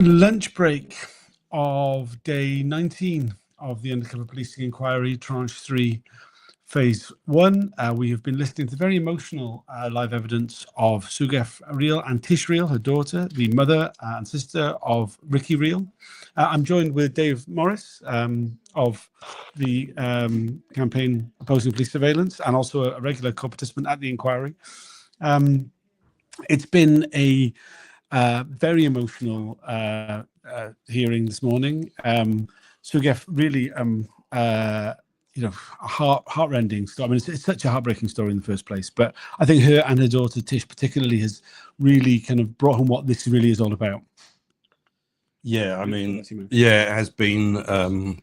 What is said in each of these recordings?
Lunch break of day 19 of the Undercover Policing Inquiry, Tranche 3, Phase 1. We have been listening to very emotional live evidence of Sukdev Reel and Tish Reel, her daughter, the mother and sister of Ricky Reel. I'm joined with Dave Morris of the campaign Opposing Police Surveillance, and also a regular co-participant at the inquiry. It's been a very emotional hearing this morning. Sukdev really, heart-rending story. I mean, it's such a heartbreaking story in the first place. But I think her and her daughter Tish particularly has really kind of brought home what this really is all about. Yeah, I mean, yeah, it has been. The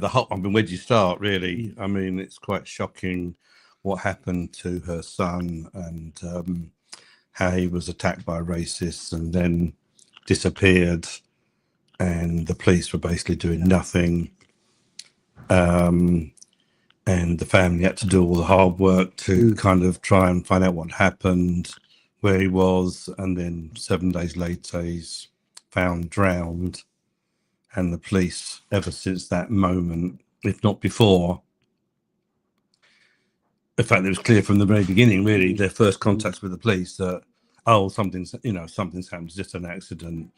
whole. I mean, where do you start, really? I mean, it's quite shocking what happened to her son, and how he was attacked by racists and then disappeared, and the police were basically doing nothing, and the family had to do all the hard work to kind of try and find out what happened, where he was, and then 7 days later he's found drowned. And the police, ever since that moment, if not before, in fact, it was clear from the very beginning, really, their first contacts with the police that, something's happened, it's just an accident,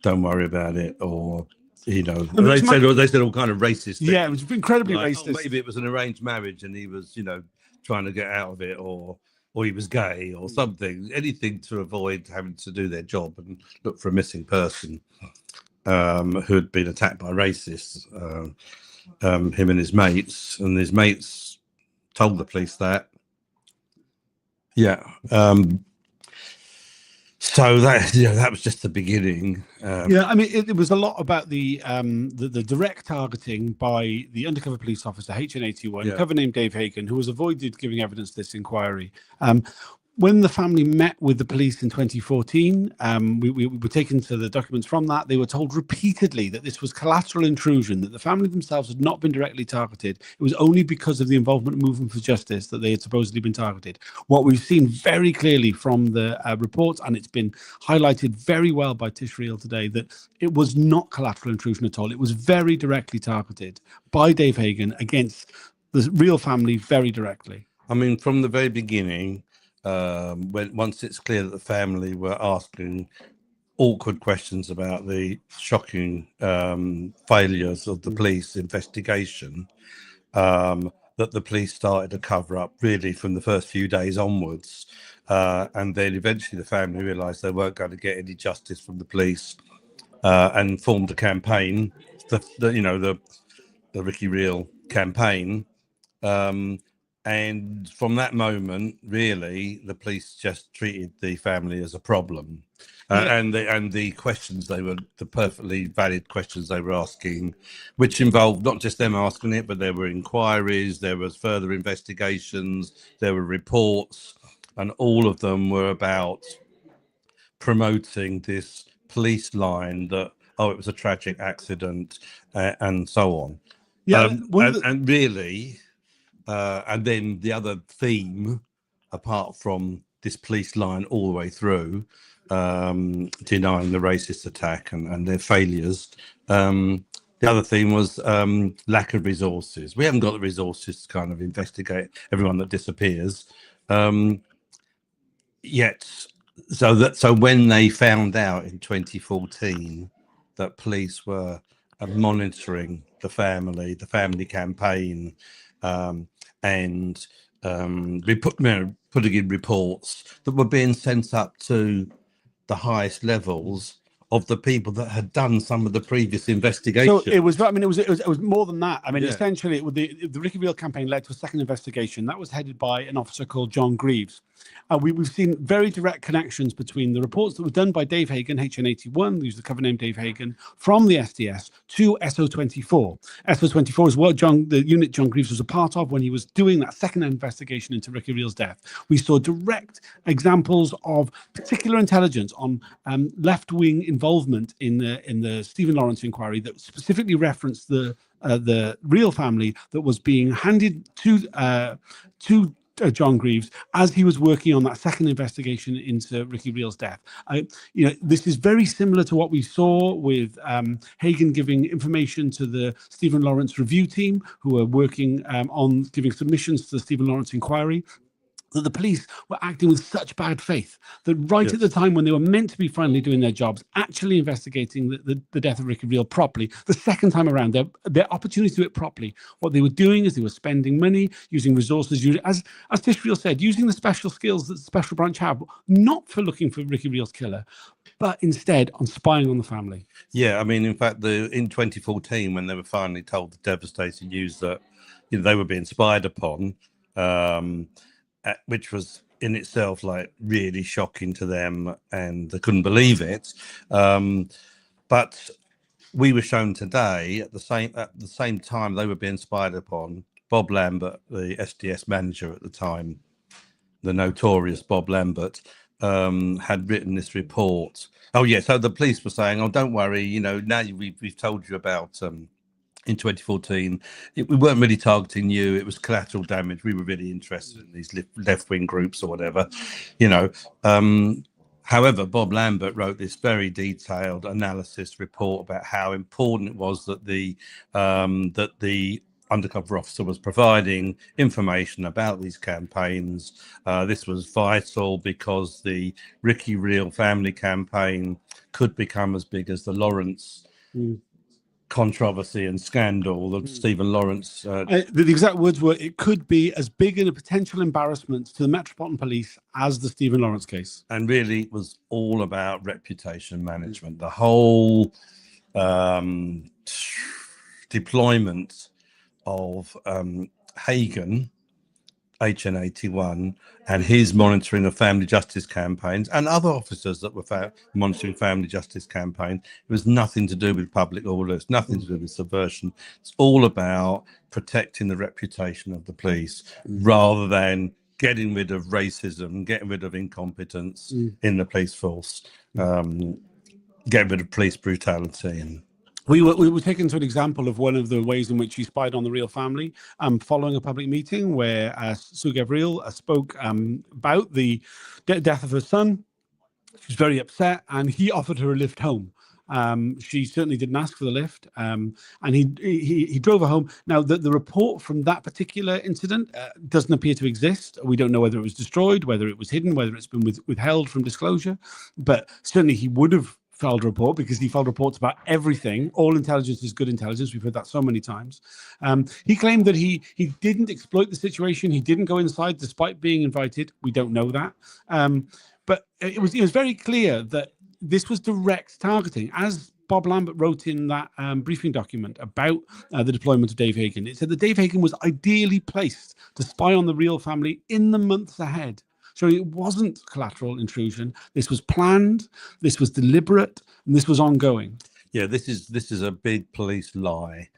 don't worry about it, or they said all kind of racist things. Yeah, it was incredibly racist. Maybe it was an arranged marriage and he was, trying to get out of it, or he was gay or something, anything to avoid having to do their job and look for a missing person who had been attacked by racists, him and his mates told the police that. So that was just the beginning. I mean, it was a lot about the direct targeting by the undercover police officer HN81, cover name Dave Hagen, who was avoided giving evidence to this inquiry. When the family met with the police in 2014, we were taken to the documents from that. They were told repeatedly that this was collateral intrusion, that the family themselves had not been directly targeted. It was only because of the involvement of Movement for Justice that they had supposedly been targeted. What we've seen very clearly from the reports, and it's been highlighted very well by Tish Reel today, that it was not collateral intrusion at all. It was very directly targeted by Dave Hagen against the Reel family very directly. I mean, from the very beginning, once it's clear that the family were asking awkward questions about the shocking failures of the police investigation, that the police started to cover up really from the first few days onwards, and then eventually the family realized they weren't going to get any justice from the police, and formed a campaign, the Ricky Reel campaign. And from that moment, really, the police just treated the family as a problem, and the questions the perfectly valid questions they were asking, which involved not just them asking it, but there were inquiries, there was further investigations, there were reports, and all of them were about promoting this police line that it was a tragic accident, and so on. And really. And then the other theme, apart from this police line all the way through, denying the racist attack and their failures, the other theme was lack of resources. We haven't got the resources to kind of investigate everyone that disappears yet. So when they found out in 2014 that police were monitoring the family campaign, and putting in reports that were being sent up to the highest levels of the people that had done some of the previous investigations. So it was more than that. I mean, essentially, the Ricky Reel campaign led to a second investigation that was headed by an officer called John Greaves. We've seen very direct connections between the reports that were done by Dave Hagen, HN81, who's the cover name Dave Hagen, from the SDS to SO24. SO24 is what the unit John Greaves was a part of when he was doing that second investigation into Ricky Reel's death. We saw direct examples of particular intelligence on left-wing involvement in the Stephen Lawrence inquiry that specifically referenced the Reel family that was being handed to John Greaves as he was working on that second investigation into Ricky Reel's death. This is very similar to what we saw with Hagen giving information to the Stephen Lawrence review team, who are working on giving submissions to the Stephen Lawrence inquiry. That the police were acting with such bad faith that at the time when they were meant to be finally doing their jobs, actually investigating the death of Ricky Reel properly, the second time around, their opportunity to do it properly, what they were doing is they were spending money, using resources, as Tish Reel said, using the special skills that the Special Branch have, not for looking for Ricky Reel's killer, but instead on spying on the family. Yeah, I mean, in fact, in 2014, when they were finally told the devastating news that they were being spied upon, which was in itself like really shocking to them, and they couldn't believe it. But we were shown today at the same time they were being spied upon. Bob Lambert, the SDS manager at the time, the notorious Bob Lambert, had written this report. Oh yeah, so the police were saying, "Oh, don't worry, now we've told you about." In 2014, we weren't really targeting you. It was collateral damage. We were really interested in these left-wing groups or whatever, However, Bob Lambert wrote this very detailed analysis report about how important it was that the undercover officer was providing information about these campaigns. This was vital because the Ricky Reel family campaign could become as big as the Lawrence controversy and scandal that Stephen Lawrence. The exact words were, "It could be as big in a potential embarrassment to the Metropolitan Police as the Stephen Lawrence case." And really, it was all about reputation management. The whole deployment of Hagen, HN81, and his monitoring of family justice campaigns and other officers that were monitoring family justice campaign. It was nothing to do with public order. It's nothing to do with subversion. It's all about protecting the reputation of the police rather than getting rid of racism, getting rid of incompetence in the police force, getting rid of police brutality. And we were taken to an example of one of the ways in which he spied on the Reel family, following a public meeting where Sukdev Reel spoke about the death of her son. She was very upset, and he offered her a lift home. She certainly didn't ask for the lift, and he drove her home. Now, the report from that particular incident doesn't appear to exist. We don't know whether it was destroyed, whether it was hidden, whether it's been withheld from disclosure, but certainly he would have filed a report, because he filed reports about everything. All intelligence is good intelligence. We've heard that so many times. He claimed that he didn't exploit the situation. He didn't go inside despite being invited. We don't know that. But it was very clear that this was direct targeting. As Bob Lambert wrote in that briefing document about the deployment of Dave Hagen, it said that Dave Hagen was ideally placed to spy on the Reel family in the months ahead. So it wasn't collateral intrusion. This was planned, this was deliberate, and this was ongoing. Yeah, this is a big police lie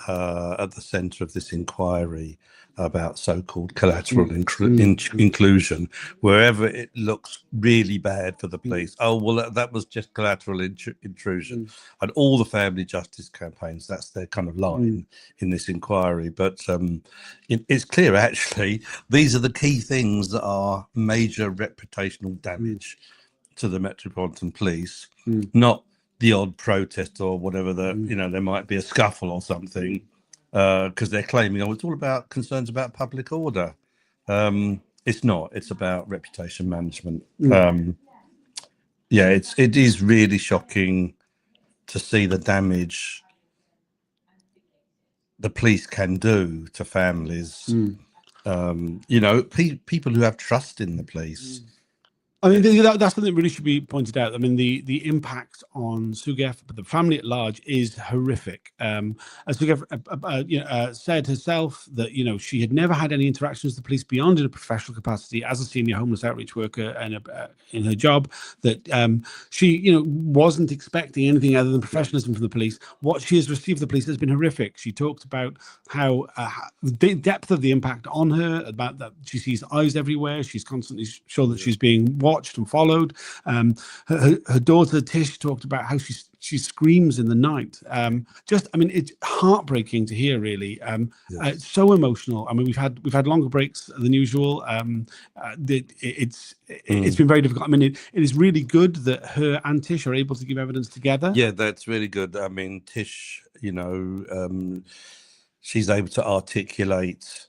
at the centre of this inquiry about so-called collateral inclusion, wherever it looks really bad for the police. Oh, well, that was just collateral intrusion. And all the family justice campaigns, that's their kind of line in this inquiry. But it's clear, actually, these are the key things that are major reputational damage to the Metropolitan Police, not the odd protest or whatever, there might be a scuffle or something, because they're claiming, it's all about concerns about public order. It's not. It's about reputation management. It is really shocking to see the damage the police can do to families. People who have trust in the police. I mean, that's something that really should be pointed out. I mean, the impact on Sukdev, but the family at large, is horrific. As Sukdev said herself, that she had never had any interactions with the police beyond in a professional capacity as a senior homeless outreach worker and in her job. That she wasn't expecting anything other than professionalism from the police. What she has received from the police has been horrific. She talked about how the depth of the impact on her, about that she sees eyes everywhere. She's constantly sure that she's being watched. watched and followed. Her daughter Tish talked about how she screams in the night. I mean, it's heartbreaking to hear, really. It's so emotional. I mean, we've had longer breaks than usual. It's been very difficult. I mean, it is really good that her and Tish are able to give evidence together. Yeah, that's really good. I mean, Tish, you know, she's able to articulate,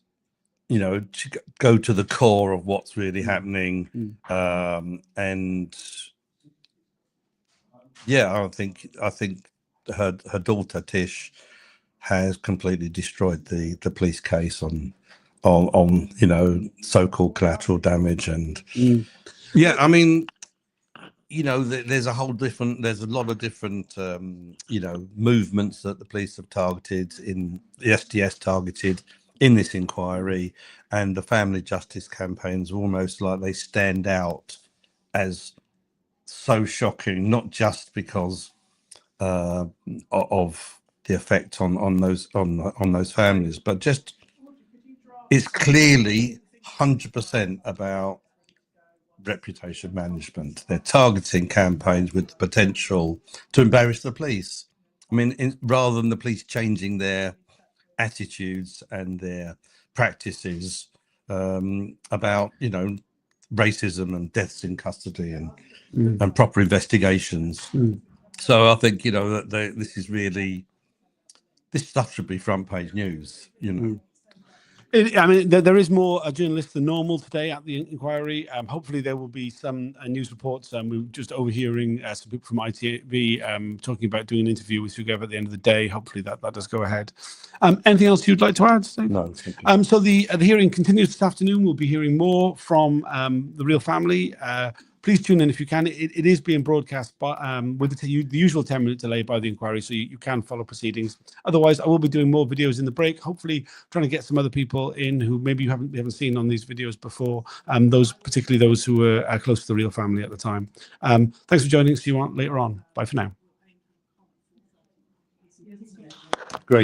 you know, to go to the core of what's really happening. And yeah, I think her daughter Tish has completely destroyed the police case on you know, so-called collateral damage. And yeah, I mean, you know, there's a lot of different you know, movements that the police have targeted, in the SDS targeted in this inquiry, and the family justice campaigns are almost like they stand out as so shocking, not just because of the effect on those families, but just it's clearly 100% about reputation management. They're targeting campaigns with the potential to embarrass the police. I mean, rather than the police changing their attitudes and their practices about, you know, racism and deaths in custody and proper investigations. So I think, you know, that this stuff should be front page news, you know. I mean, there is more journalists than normal today at the inquiry. Hopefully, there will be some news reports. We were just overhearing some people from ITV talking about doing an interview with Sukdev at the end of the day. Hopefully, that does go ahead. Anything else you'd like to add, Steve? No. So the hearing continues this afternoon. We'll be hearing more from the real family. Please tune in if you can. It is being broadcast with the usual 10-minute delay by the inquiry, so you can follow proceedings. Otherwise, I will be doing more videos in the break, hopefully trying to get some other people in who maybe you haven't seen on these videos before, particularly those who were close to the real family at the time. Thanks for joining. See you later on. Bye for now. Great.